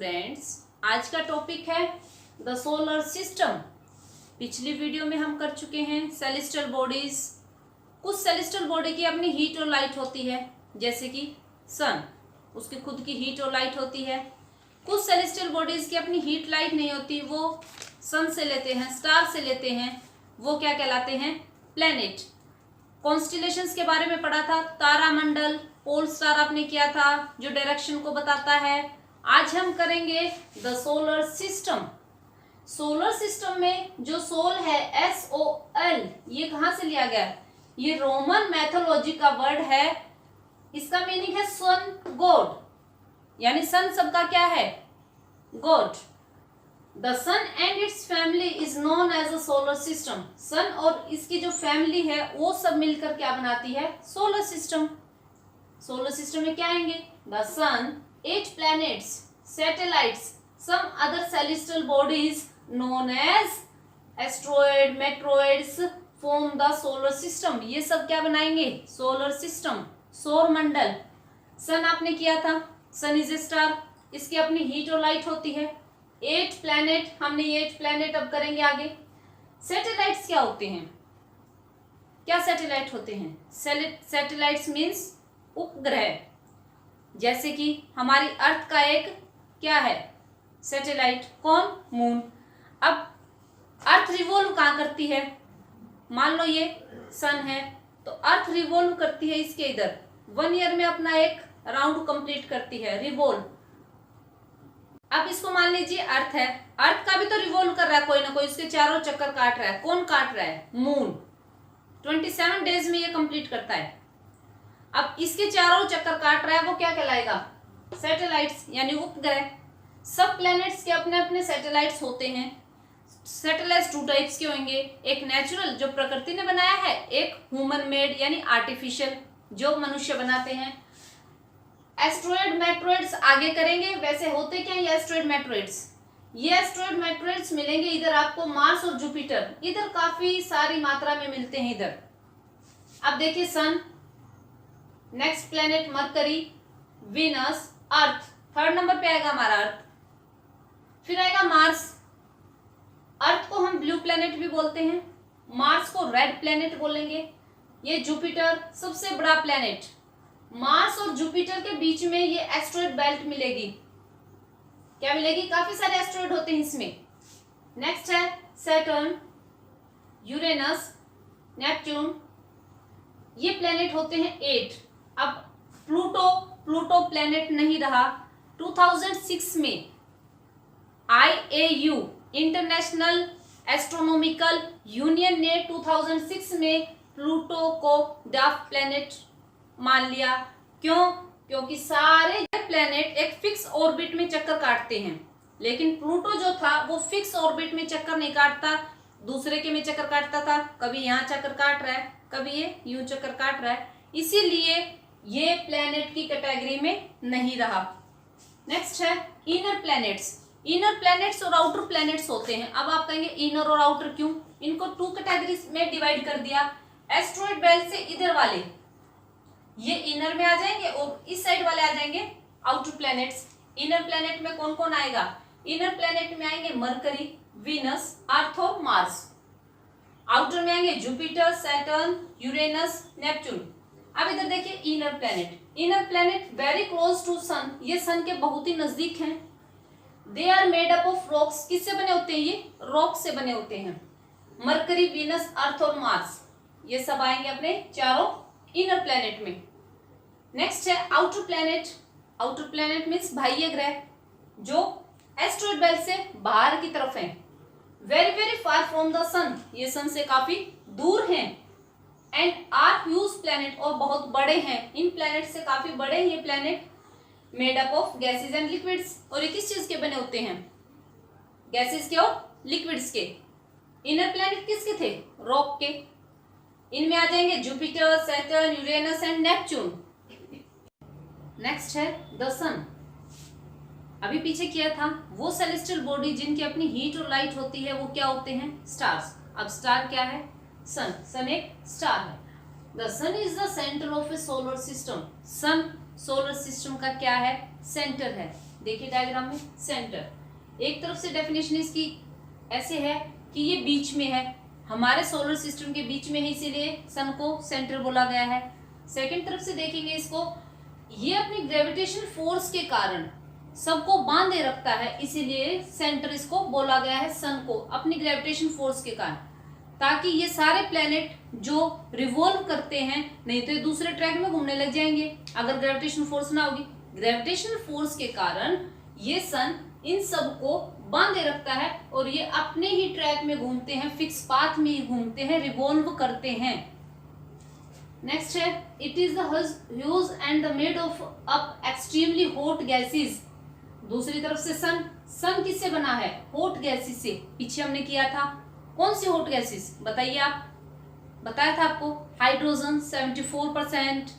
Students, आज का topic है द सोलर सिस्टम। पिछली वीडियो में हम कर चुके हैं सेलेस्टियल बॉडीज। कुछ सेलेस्टियल बॉडी की अपनी हीट और लाइट होती है, जैसे कि सन, उसकी खुद की हीट और लाइट होती है। कुछ सेलेस्टियल बॉडीज की अपनी हीट लाइट नहीं होती, वो सन से लेते हैं, स्टार से लेते हैं, वो क्या कहलाते हैं? प्लैनेट। कॉन्स्टिलेशंस के बारे में पढ़ा था, तारामंडल, पोल स्टार आपने किया था जो डायरेक्शन को बताता है। आज हम करेंगे the solar system. Solar system में जो सोल है SOL, ये कहां से लिया गया है? ये रोमन मैथोलॉजी का वर्ड है। इसका मीनिंग है सन गॉड, यानी सन सबका क्या है? God. The sun and its family is known as a solar system. Sun और इसकी जो फैमिली है वो सब मिलकर क्या बनाती है? Solar system. सोलर सिस्टम में क्या आएंगे? The sun, 8 planets, satellites, some other celestial bodies known as asteroid, meteoroids form the solar system। ये सब क्या बनाएंगे? सोलर सिस्टम, सौर मंडल। सन आपने किया था, सन इज ए स्टार, इसकी अपनी हीट और लाइट होती है। 8 प्लैनेट, हमने ये 8 प्लैनेट अब करेंगे आगे। सैटेलाइट्स क्या होते हैं? क्या सैटेलाइट होते हैं? सैटेलाइट्स मीन्स उपग्रह। जैसे कि हमारी अर्थ का एक क्या है? सैटेलाइट। कौन? मून। अब अर्थ रिवॉल्व कहाँ करती है? मान लो ये सन है, तो अर्थ रिवॉल्व करती है इसके इधर, 1 ईयर में अपना एक राउंड कंप्लीट करती है, रिवॉल्व। अब इसको मान लीजिए अर्थ है, अर्थ का भी तो रिवॉल्व कर रहा है कोई ना कोई, उसके चारों चक्कर काट रहा है। कौन काट रहा है? मून। 27 डेज में ये कंप्लीट करता है। अब इसके चारों चक्कर काट रहा है, वो क्या कहलाएगा? सैटेलाइट्स, यानी उपग्रह। सब प्लैनेट्स के अपने अपने सैटेलाइट्स होते हैं। सैटेलाइट्स 2 टाइप्स के होंगे, एक नेचुरल जो प्रकृति ने बनाया है, एक ह्यूमन मेड यानी आर्टिफिशियल जो मनुष्य बनाते हैं। एस्ट्रॉयड मेट्रॉइड्स आगे करेंगे। वैसे होते क्या ये एस्ट्रॉयड मेट्रॉइड्स? ये एस्ट्रॉयड मेट्रॉइड्स मिलेंगे इधर आपको मार्स और जुपिटर, इधर काफी सारी मात्रा में मिलते हैं इधर। अब देखिए सन, नेक्स्ट प्लेनेट मरकरी, वीनस, अर्थ, 3rd नंबर पे आएगा हमारा अर्थ। फिर आएगा मार्स। अर्थ को हम ब्लू प्लेनेट भी बोलते हैं, मार्स को रेड प्लेनेट बोलेंगे। ये जुपिटर सबसे बड़ा प्लेनेट। मार्स और जुपिटर के बीच में ये एस्ट्रॉयड बेल्ट मिलेगी। क्या मिलेगी? काफी सारे एस्ट्रॉयड होते हैं इसमें। नेक्स्ट है सैटर्न, यूरेनस, नेपच्यून, ये प्लेनेट होते हैं 8। अब प्लूटो प्लेनेट नहीं रहा। 2006 में IAU इंटरनेशनल एस्ट्रोनॉमिकल यूनियन ने 2006 में प्लूटो को डार्क प्लेनेट मान लिया। क्यों? क्योंकि सारे प्लेनेट एक फिक्स ऑर्बिट में चक्कर काटते हैं, लेकिन प्लूटो जो था वो फिक्स ऑर्बिट में चक्कर नहीं काटता, दूसरे के में चक्कर काटता था। कभी यहाँ चक्कर काट रहा है, कभी ये यूं चक्कर काट रहा है, इसीलिए ये प्लेनेट की कैटेगरी में नहीं रहा। नेक्स्ट है इनर प्लैनेट्स। इनर प्लैनेट्स और आउटर प्लैनेट्स होते हैं। अब आप कहेंगे इनर और आउटर क्यों? इनको 2 कैटेगरीज में डिवाइड कर दिया। एस्ट्रॉयड बेल्ट से इधर वाले ये इनर में आ जाएंगे और इस साइड वाले आ जाएंगे आउटर प्लैनेट्स। इनर प्लैनेट में कौन कौन आएगा? इनर प्लैनेट में आएंगे मरकरी, वीनस, अर्थ और मार्स। आउटर में आएंगे जुपिटर, सैटर्न, यूरेनस, नेपच्यून। अब इधर देखिए inner planet. Inner planet very close to sun, ये सन के बहुत ही नजदीक हैं। They are made up of rocks. किससे बने होते हैं? ये रॉक से बने होते हैं। मरकरी, वीनस, अर्थ और मार्स, ये सब आएंगे अपने चारों इनर प्लैनेट में। नेक्स्ट है outer planet. Outer planet means बाह्य ग्रह जो एस्ट्रॉयड बेल्ट से बाहर की तरफ है। Very very far from the sun, ये सन से काफी दूर हैं। एंड आर ह्यूज प्लैनेट, और बहुत बड़े हैं। इन प्लैनेट से काफी बड़े हैं ये planet. Made up of gases and liquids. और ये किस चीज के बने होते हैं? गैसेज के और लिक्विड्स के। इनर प्लैनेट किसके थे? रॉक के। इनमें आ जाएंगे Jupiter, Saturn, Uranus and Neptune. Next है द सन। अभी पीछे किया था, वो सेलेस्टियल बॉडी जिनकी अपनी हीट और लाइट होती है वो क्या होते हैं? स्टार्स। अब स्टार क्या है? सन। सन एक स्टार है। The sun is the centre of a solar system. Sun solar system का क्या है? सेंटर है। देखिए डायग्राम में सेंटर। एक तरफ से डेफिनेशन इसकी ऐसे है कि ये बीच में है, हमारे सोलर सिस्टम के बीच में है, इसीलिए सन को सेंटर बोला गया है। सेकंड तरफ से देखेंगे इसको, ये अपनी ग्रेविटेशन फोर्स के कारण सबको बांधे रखता है, इसीलिए सेंटर इसको बोला गया है सन को, अपनी ग्रेविटेशन फोर्स के कारण, ताकि ये सारे प्लेनेट जो रिवॉल्व करते हैं, नहीं तो ये दूसरे ट्रैक में घूमने लग जाएंगे अगर ग्रेविटेशन फोर्स ना होगी। ग्रेविटेशन फोर्स के कारण ये सन इन सबको बांधे रखता है और ये अपने ही ट्रैक में घूमते हैं, फिक्स पाथ में ही घूमते हैं, रिवॉल्व करते हैं। नेक्स्ट है, it is the huge and the made of up extremely hot gases. दूसरी तरफ से सन किससे बना है? हॉट गैसेस से। पीछे हमने किया था, कौन सी हॉट गैसेस बताइए आप? बताया था आपको, हाइड्रोजन 74%,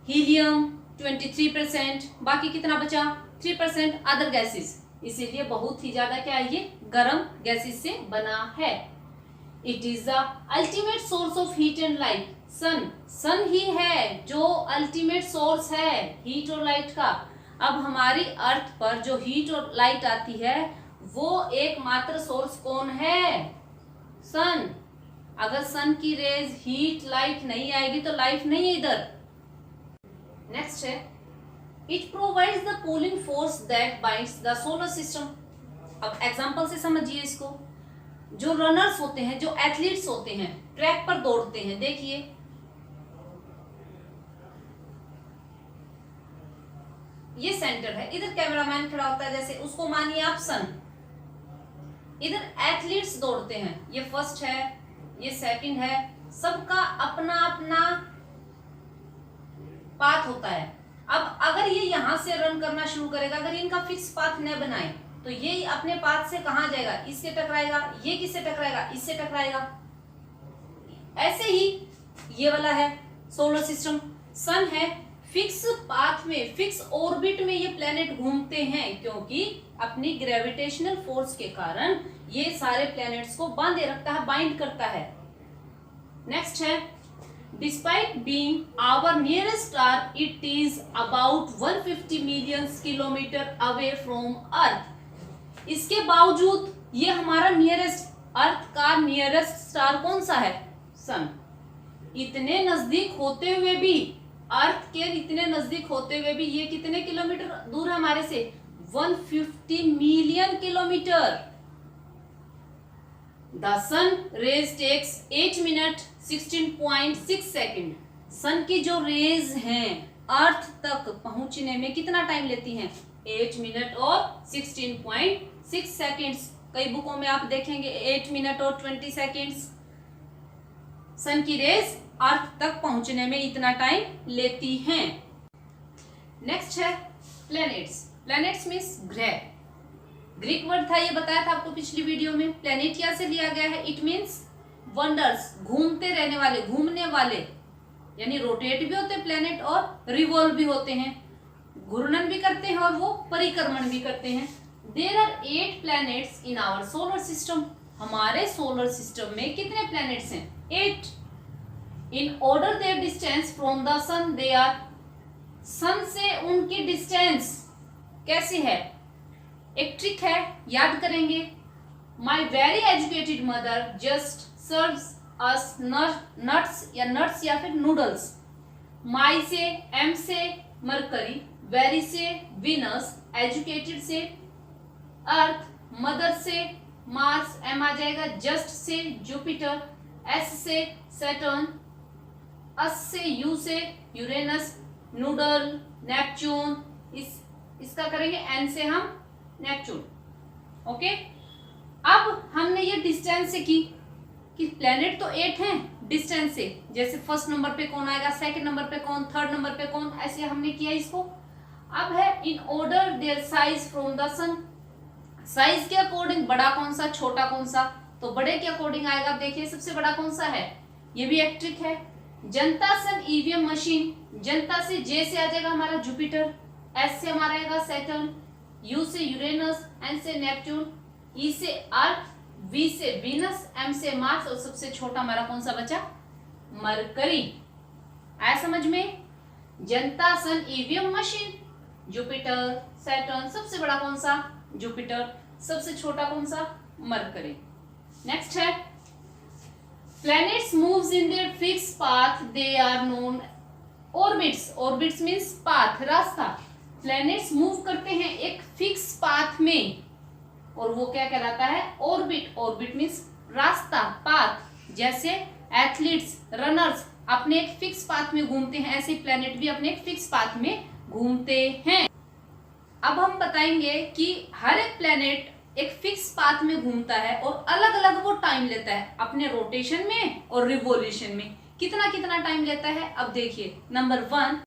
हीलियम 23%, बाकी कितना बचा? 3% अदर गैसेस। इसीलिए बहुत ही ज्यादा क्या है, ये गर्म गैसेस से बना है। It is the ultimate source of heat and light. Sun ही है जो अल्टीमेट सोर्स है हीट और लाइट का। अब हमारी अर्थ पर जो हीट और लाइट आती है वो एकमात्र सोर्स कौन है? सन। अगर सन की रेज हीट लाइट नहीं आएगी तो लाइफ नहीं है इधर। नेक्स्ट है, it provides the pulling force that binds the solar system. अब एग्जांपल से समझिए इसको। जो रनर्स होते हैं, जो एथलीट्स होते हैं, ट्रैक पर दौड़ते हैं, देखिए ये सेंटर है, इधर कैमरामैन खड़ा होता है, जैसे उसको मानिए आप सन। इधर एथलीट्स दौड़ते हैं, ये फर्स्ट है, ये सेकंड है, सबका अपना अपना पाथ होता है। अब अगर ये यहां से रन करना शुरू करेगा, अगर इनका फिक्स पाथ न बनाए तो ये अपने पाथ से कहां जाएगा? इससे टकराएगा। ये किससे टकराएगा? इससे टकराएगा। ऐसे ही ये वाला है सोलर सिस्टम। सन है, फिक्स पाथ में, फिक्स ऑर्बिट में ये प्लेनेट घूमते हैं, क्योंकि अपनी ग्रेविटेशनल फोर्स के कारण ये सारे प्लैनेट्स को बांधे रखता है, बाइंड करता है। नेक्स्ट है, despite being our nearest star, it is about 150 million kilometre away from earth. इसके बावजूद ये हमारा नियरेस्ट, अर्थ का नियरेस्ट स्टार कौन सा है? सन। इतने नजदीक होते हुए भी, अर्थ के इतने नजदीक होते हुए भी ये कितने किलोमीटर दूर है हमारे से? 150 million kilometre. The sun rays takes 8 minute 16.6 second. Sun की जो रेज हैं अर्थ तक पहुंचने में कितना टाइम लेती हैं? 8 मिनट और 16.6 सेकेंड्स। कई बुकों में आप देखेंगे 8 मिनट और 20 सेकेंड्स। सन की रेज अर्थ तक पहुंचने में इतना टाइम लेती हैं। नेक्स्ट है प्लैनेट्स। प्लैनेट्स मींस ग्रह। ग्रीक वर्ड था, ये बताया था आपको पिछली वीडियो में। प्लैनेटिया से लिया गया है। इट मींस वंडर्स, घूमते रहने वाले, घूमने वाले, यानी रोटेट भी होते हैं प्लैनेट और रिवॉल्व भी होते हैं, घूर्णन भी करते हैं और वो परिक्रमण भी करते हैं। There are 8 planets in our solar system. हमारे सोलर सिस्टम में कितने प्लैनेट्स हैं? 8। In order their distance from the sun, they are, sun से उनकी डिस्टेंस कैसी है? एक ट्रिक है, याद करेंगे। My very educated mother just serves us nuts या फिर नूडल्स। माई से, एम से मरकरी, वेरी से विनस, एजुकेटेड से अर्थ, मदर से मार्स, एम आ जाएगा, जस्ट से जुपिटर, एस से सैटर्न, अस से यू से यूरेनस, नूडल नेपच्यून, इसका करेंगे एन से हम नेपच्यून। ओके, अब हमने ये डिस्टेंस से की कि प्लेनेट तो 8 हैं डिस्टेंस से, जैसे फर्स्ट नंबर पे कौन आएगा, सेकंड नंबर पे कौन, थर्ड नंबर पे कौन, ऐसे हमने किया इसको। अब है in order their size from the sun. Size के अकॉर्डिंग बड़ा कौन सा, छोटा कौन सा, तो बड़े के अकॉर्डिंग आएगा। देखिए सबसे बड़ा कौन सा है, ये भी एक ट्रिक है। जनता सन ईवीएम मशीन, जनता से जे से आ जाएगा हमारा जुपिटर, एस से हमारा आएगा सैटर्न, यू से यूरेनस, एन से नेपच्यून, ई से अर्थ, वी से वीनस, एम से मार्स और सबसे छोटा हमारा कौन सा बचा? मरकरी। आया समझ में? जनता sun EVM machine, Jupiter, Saturn. सबसे बड़ा कौन सा? जुपिटर। सबसे छोटा कौन सा? मरकरी। नेक्स्ट है planets moves in their fix path, they are known orbits. Orbits means path, रास्ता। प्लैनेट्स मूव करते हैं एक फिक्स पाथ में और वो क्या कहलाता है? ऑर्बिट। ऑर्बिट मीन्स रास्ता, पाथ। जैसे एथलीट्स, रनर्स अपने एक फिक्स पाथ में घूमते हैं, ऐसे प्लैनेट भी अपने एक फिक्स पाथ में घूमते हैं। अब हम बताएंगे कि हर एक प्लैनेट एक फिक्स पाथ में घूमता है और अलग अलग वो टाइम लेता है अपने रोटेशन में और रिवॉल्यूशन में। कितना कितना टाइम लेता है? अब देखिए, नंबर 1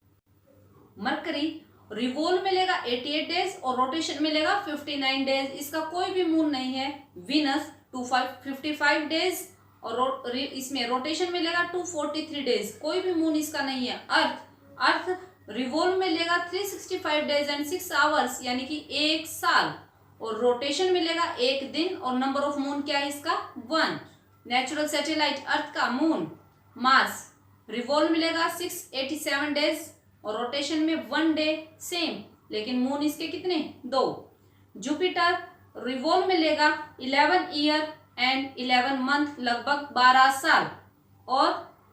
मरकरी रिवॉल्व में लेगा 88 डेज और रोटेशन में लेगा 59 डेज। इसका कोई भी मून नहीं है। वीनस 55 डेज और इसमें रोटेशन में लेगा 243 डेज, कोई भी मून इसका नहीं है। अर्थ रिवॉल्व में लेगा 365 डेज एंड 6 आवर्स, यानी कि 1 साल, और रोटेशन में लेगा 1 दिन। और नंबर ऑफ मून क्या है इसका? 1। नेचुरल सैटेलाइट अर्थ का मून मार्स रिवॉल्व मिलेगा 687 डेज और रोटेशन में 1 डे, सेम, लेकिन मून इसके कितने? 2। जुपिटर रिवॉल्व में लेगा 11 ईयर एंड 11 मंथ, लगभग 12 साल, और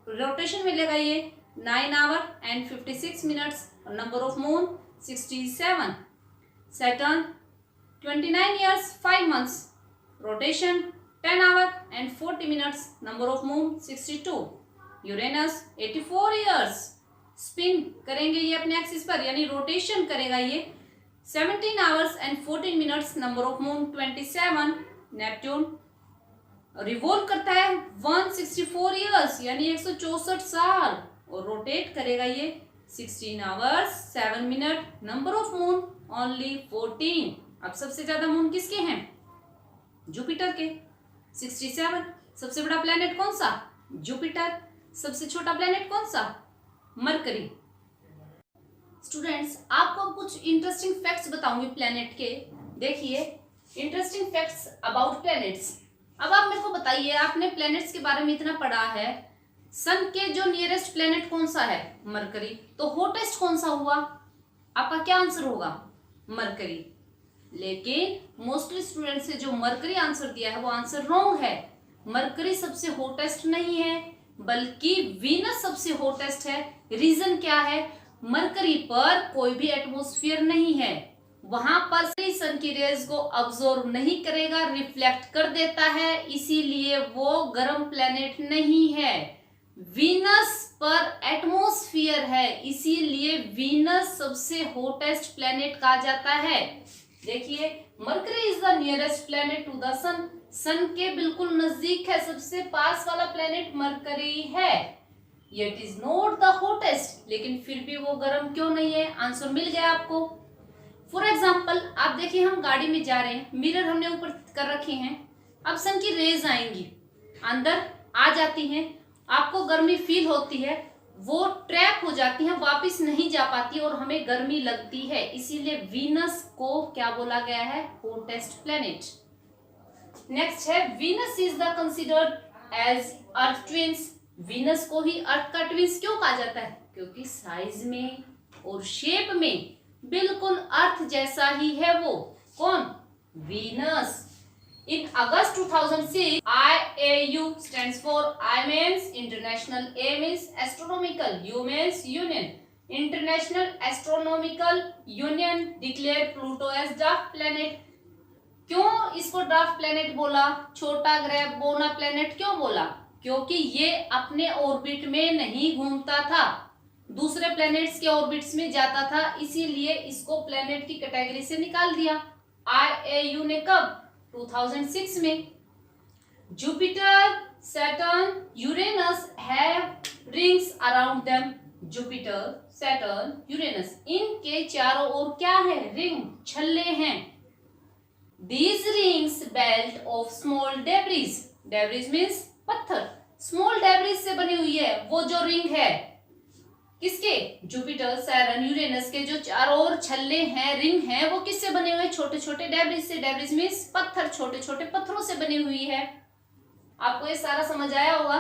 रोटेशन में लेगा ये 9 आवर एंड 56 मिनट्स, और number of moon 67। Saturn 29 years 5 months, rotation 10 our and 40 minutes, number of moon 62। Uranus 84 years spin करेंगे ये अपने एक्सिस पर, यानी रोटेशन करेगा ये 17 hours and 14 minutes, number of moon 27। Neptune revolve करता है 164 ईयर्स, यानी 164 साल, और रोटेट करेगा ये 16 hours 7 minute, number of moon only 14। अब सबसे ज्यादा मून किसके हैं? जुपिटर के 67। सबसे बड़ा प्लेनेट कौन सा? जुपिटर। सबसे छोटा प्लेनेट कौन सा? मरकरी। स्टूडेंट्स, आपको कुछ इंटरेस्टिंग फैक्ट्स बताऊंगी प्लेनेट के। देखिए, इंटरेस्टिंग फैक्ट्स अबाउट प्लैनेट्स। अब आप मेरे को बताइए, आपने प्लैनेट्स के बारे में इतना पढ़ा है, सन के जो नियरेस्ट प्लैनेट कौन सा है? मरकरी। तो हॉटेस्ट कौन सा हुआ? आपका क्या आंसर होगा? मरकरी। लेकिन मोस्टली स्टूडेंट्स से जो मरकरी आंसर दिया है वो आंसर रॉन्ग है। मरकरी सबसे हॉटेस्ट नहीं है, बल्कि वीनस सबसे हॉटेस्ट है। रीजन क्या है? मरकरी पर कोई भी एटमॉस्फेयर नहीं है, वहां पर सन की रेज को अब्सॉर्ब नहीं करेगा, रिफ्लेक्ट कर देता है, इसीलिए वो गर्म प्लेनेट नहीं है। वीनस पर एटमॉस्फेयर है, इसीलिए वीनस सबसे हॉटेस्ट प्लेनेट कहा जाता है। देखिए, Mercury is the nearest planet to the sun. Sun के बिल्कुल नजदीक है, सबसे पास वाला प्लेनेट मरकरी है। Yet is not the hottest, लेकिन फिर भी वो गर्म क्यों नहीं है? आंसर मिल गया आपको। फॉर एग्जाम्पल, आप देखिए, हम गाड़ी में जा रहे हैं, मिरर हमने ऊपर कर रखे हैं, अब सन की रेज आएंगी, अंदर आ जाती हैं, आपको गर्मी फील होती है, वो ट्रैप हो जाती हैं, वापस नहीं जा पाती और हमें गर्मी लगती है, इसीलिए वीनस को क्या बोला गया है? Hottest planet. नेक्स्ट है, Venus is the considered as Earth twins. Venus को ही अर्थ का ट्विंस क्यों कहा जाता है? क्योंकि साइज में और शेप में बिल्कुल अर्थ जैसा ही है वो। कौन? Venus. In August 2006, IAU stands for I means International, A means Astronomical, U means Union. International Astronomical Union declare Pluto as dwarf planet. क्यों इसको ड्राफ्ट प्लेनेट बोला? छोटा ग्रह, बोना प्लेनेट क्यों बोला? क्योंकि ये अपने ऑर्बिट में नहीं घूमता था, दूसरे प्लैनेट्स के ऑर्बिट्स में जाता था, इसीलिए इसको प्लैनेट की कैटेगरी से निकाल दिया IAU ने। कब? 2006 में। Jupiter, Saturn, Uranus have rings around them. Jupiter, Saturn, Uranus, इनके चारों ओर क्या है? रिंग, छल्ले हैं। These rings belt of small debris. Debris means पत्थर। स्मॉल डेब्रिज से बनी हुई है वो जो रिंग है, किसके? जुपिटर, सैटर्न, यूरेनस के जो चारों ओर छल्ले हैं, रिंग हैं, वो किससे बने हुए? छोटे छोटे डेब्रिज से। डेब्रिज मीन्स पत्थर, छोटे छोटे पत्थरों से बनी हुई है। आपको ये सारा समझ आया होगा।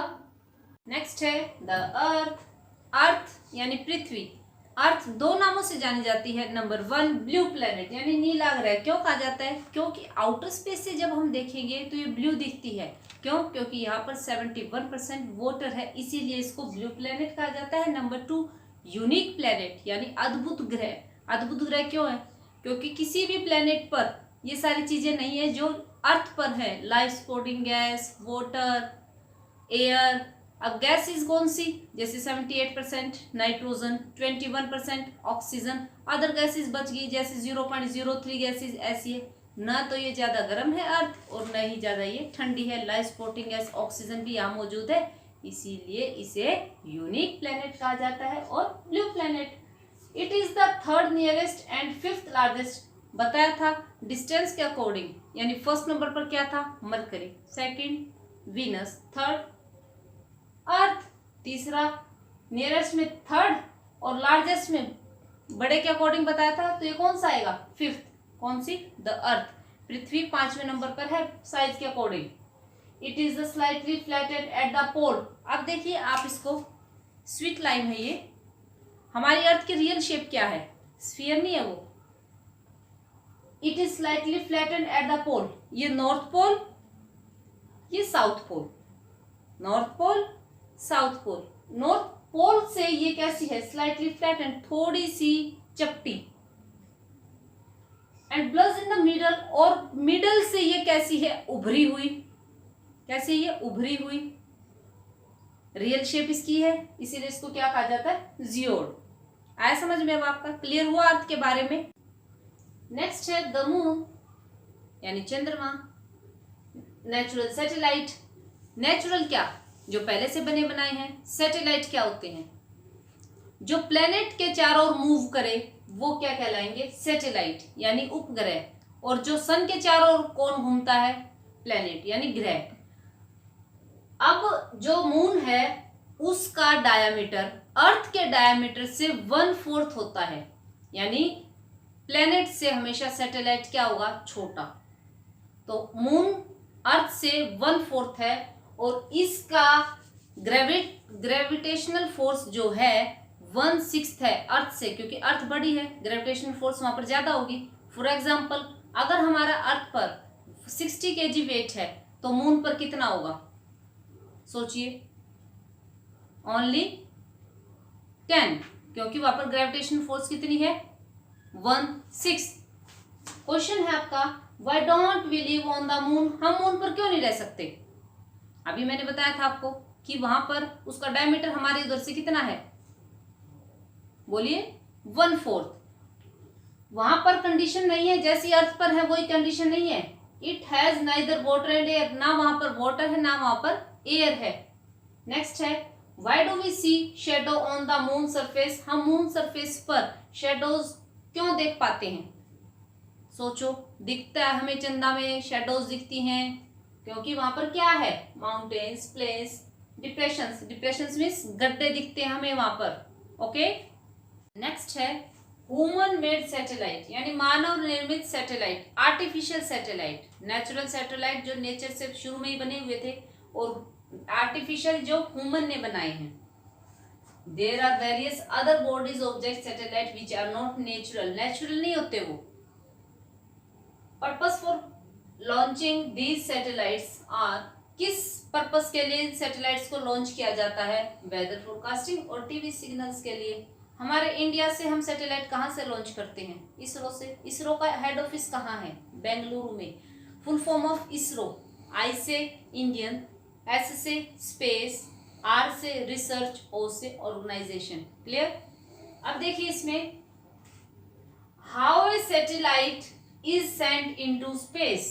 नेक्स्ट है द अर्थ। अर्थ यानी पृथ्वी। अर्थ दो नामों से जानी जाती है। नंबर 1 ब्लू प्लेनेट यानी नीला ग्रह। क्यों कहा जाता है? क्योंकि आउटर स्पेस से जब हम देखेंगे तो ये ब्लू दिखती है। क्यों? क्योंकि यहाँ पर 71% वाटर है, इसीलिए इसको ब्लू प्लेनेट कहा जाता है। नंबर 2 यूनिक प्लेनेट यानी अद्भुत ग्रह। अद्भुत ग्रह क्यों है? क्योंकि किसी भी प्लेनेट पर ये सारी चीजें नहीं है जो अर्थ पर है। Life supporting gas, water, air. अब गैसेस कौन सी? जैसे 78% नाइट्रोजन, 21% ऑक्सीजन। अदर गैसेस बच गई जैसे 0.03 गैसेस ऐसी है। ना तो ये ज्यादा गर्म है अर्थ और न ही ज्यादा ये ठंडी है। लाइफ सपोर्टिंग गैस ऑक्सीजन भी यहाँ मौजूद है, इसीलिए इसे यूनिक प्लेनेट कहा जाता है। और blue planet it is the third nearest and fifth largest. बताया था डिस्टेंस के अकॉर्डिंग, यानी फर्स्ट नंबर पर क्या था? मरकरी, सेकंड वीनस, थर्ड अर्थ, तीसरा नियरेस्ट में थर्ड और लार्जेस्ट में बड़े के अकॉर्डिंग बताया था, तो ये कौन सा आएगा? फिफ्थ। कौन सी? The earth. पृथ्वी 5वें नंबर पर है साइज के according. It is the slightly flatted at the pole. अब देखिए आप इसको, स्वीट लाइन है ये। हमारी अर्थ की रियल शेप क्या है? स्फीयर नहीं है वो। It is slightly flatted at the pole. ये नॉर्थ पोल, ये south pole. North pole, south pole. North pole से ये कैसी है? स्लाइटली फ्लैटेड, थोड़ी सी चपटी। And plus in the middle, और मिडल से ये कैसी है? उभरी हुई। कैसी ये? उभरी हुई। रियल शेप इसकी है, इसीलिए इसको क्या कहा जाता है? जियोड। आया समझ में? अब आपका क्लियर हुआ अर्थ के बारे में। नेक्स्ट है द मून यानी चंद्रमा। Natural satellite. नेचुरल क्या? जो पहले से बने बनाए हैं। सैटेलाइट क्या होते हैं? जो प्लेनेट के चारों ओर मूव करे वो क्या कहलाएंगे? सैटेलाइट यानी उपग्रह। और जो सन के चारों ओर कौन घूमता है? प्लेनेट यानी ग्रह। अब जो मून है उसका डायामीटर अर्थ के डायामीटर से 1/4 होता है, यानी प्लेनेट से हमेशा सैटेलाइट क्या होगा? छोटा। तो मून अर्थ से 1/4 है और इसका ग्रेविटेशनल फोर्स जो है 1/6 है अर्थ से, क्योंकि अर्थ बड़ी है, ग्रेविटेशनल फोर्स वहां पर ज्यादा होगी। फॉर एग्जाम्पल अगर हमारा अर्थ पर 60 kg वेट है तो मून पर कितना होगा? सोचिए, ओनली 10, क्योंकि वहां पर ग्रेविटेशनल फोर्स कितनी है? 1/6। क्वेश्चन है आपका, why don't we live on the moon? हम मून पर क्यों नहीं रह सकते? अभी मैंने बताया था आपको कि वहां पर उसका डायमीटर हमारे उधर से कितना है? बोलिए, 1/4। वहां पर कंडीशन नहीं है जैसी अर्थ पर है, वही कंडीशन नहीं है। It has neither water and air. ना वहां पर वाटर है ना वहां पर एयर है। नेक्स्ट है, why do we see shadow on the moon surface? हम मून सरफेस पर शेडोज क्यों देख पाते हैं? सोचो, दिखता है हमें चंदा में शेडोज दिखती हैं, क्योंकि वहां पर क्या है? Mountains, place, depressions. Depressions means गड्ढे दिखते हैं हमें वहां पर। ओके। नेक्स्ट है ह्यूमन मेड सैटेलाइट यानी मानव निर्मित satellite. Artificial satellite, natural satellite जो नेचर से शुरू में ही बने हुए थे, और आर्टिफिशियल जो ह्यूमन ने बनाए हैं। There are various other bodies object satellite which are not natural. Natural नहीं होते वो। Purpose for launching these satellites are, किस पर्पस के लिए सैटेलाइट्स को लॉन्च किया जाता है? वेदर फोरकास्टिंग और टीवी सिग्नल्स के लिए। हमारे इंडिया से हम सैटेलाइट कहाँ से लॉन्च करते हैं? इसरो से। इसरो का हेड ऑफिस कहाँ है? बेंगलुरु में। Full form of ISRO, I से इंडियन, एस से स्पेस, आर से रिसर्च, ओ से ऑर्गेनाइजेशन। क्लियर? अब देखिए इसमें, how a satellite is sent into space.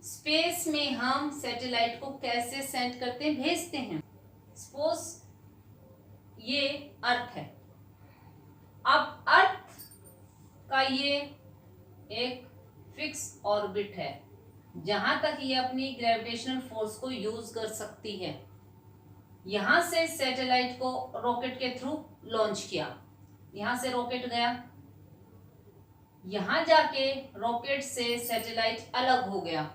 Space में हम सैटेलाइट को कैसे सेंड करते हैं, भेजते हैं? सपोज ये अर्थ है। अब अर्थ का ये एक फिक्स ऑर्बिट है जहां तक ये अपनी ग्रेविटेशनल फोर्स को यूज कर सकती है। यहां से सैटेलाइट को रॉकेट के थ्रू लॉन्च किया। यहां से रॉकेट गया, यहां जाके रॉकेट से सैटेलाइट अलग हो गया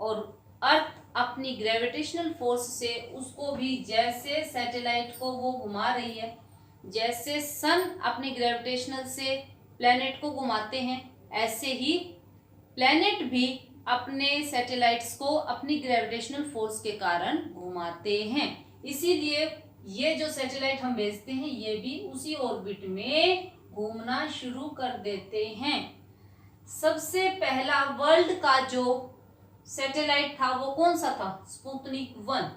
और अर्थ अपनी ग्रेविटेशनल फोर्स से उसको भी, जैसे सैटेलाइट को वो घुमा रही है जैसे सन अपनी ग्रेविटेशनल से प्लैनेट को घुमाते हैं, ऐसे ही प्लैनेट भी अपने सैटेलाइट्स को अपनी ग्रेविटेशनल फोर्स के कारण घुमाते हैं। इसीलिए ये जो सैटेलाइट हम भेजते हैं ये भी उसी ऑर्बिट में घूमना शुरू कर देते हैं। सबसे पहला वर्ल्ड का जो सैटेलाइट था वो कौन सा था? स्पुतनिक 1।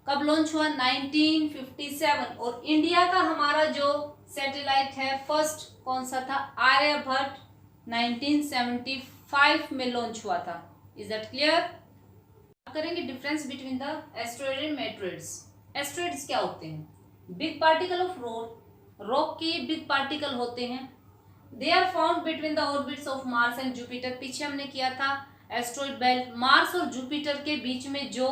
कब लॉन्च हुआ? 1957। और इंडिया का हमारा जो सैटेलाइट है फर्स्ट कौन सा था? आर्यभट्ट 1975 में लॉन्च हुआ था। Is that clear? अब करेंगे difference between the asteroid and meteoroids. Asteroids क्या होते हैं? बिग पार्टिकल ऑफ रॉक के बिग पार्टिकल होते हैं। They are found between the orbits of Mars and Jupiter. पीछे हमने किया था एस्ट्रॉयड बेल्ट। मार्स और जुपिटर के बीच में जो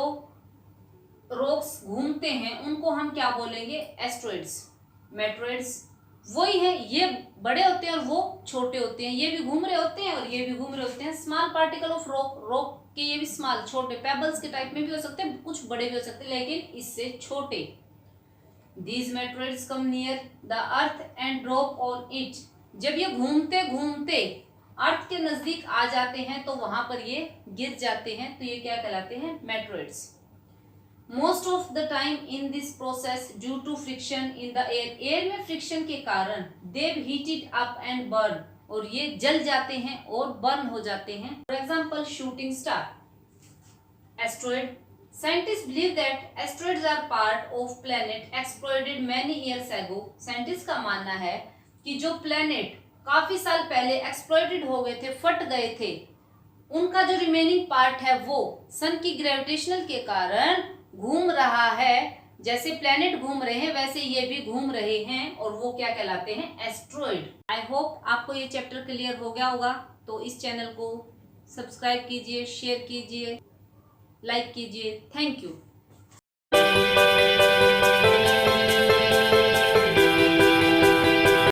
रॉक्स घूमते हैं उनको हम क्या बोलेंगे? एस्ट्रॉयड्स। मेटरॉयड्स वही है, ये बड़े होते हैं और वो छोटे होते हैं। ये भी घूम रहे होते हैं और ये भी घूम रहे होते हैं। स्मॉल पार्टिकल ऑफ रॉक के ये भी स्मॉल छोटे पेबल्स के टाइप में भी हो सकते हैं, कुछ बड़े भी हो सकते हैं लेकिन इससे छोटे। These meteoroids come near the earth and drop on it. जब ये घूमते घूमते अर्थ के नजदीक आ जाते हैं तो वहां पर ये गिर जाते हैं, तो ये क्या कहलाते हैं? Meteoroids. Most of the time in this process due to friction in the air में फ्रिक्शन के कारण they heated up and burn, और ये जल जाते हैं और बर्न हो जाते हैं। For example shooting star. Asteroid. Scientist believe that asteroids are part of planet exploded many years ago. Scientist का मानना है कि जो प्लैनेट काफी साल पहले एक्सप्लोडेड हो गए थे, फट गए थे, उनका जो रिमेनिंग पार्ट है वो सन की ग्रेविटेशनल के कारण घूम रहा है। जैसे प्लैनेट घूम रहे हैं वैसे ये भी घूम रहे हैं और वो क्या कहलाते हैं? एस्ट्रॉयड। आई होप आपको ये चैप्टर क्लियर हो गया होगा। तो इस चैनल को सब्सक्राइब कीजिए, शेयर कीजिए, लाइक कीजिए। Thank you.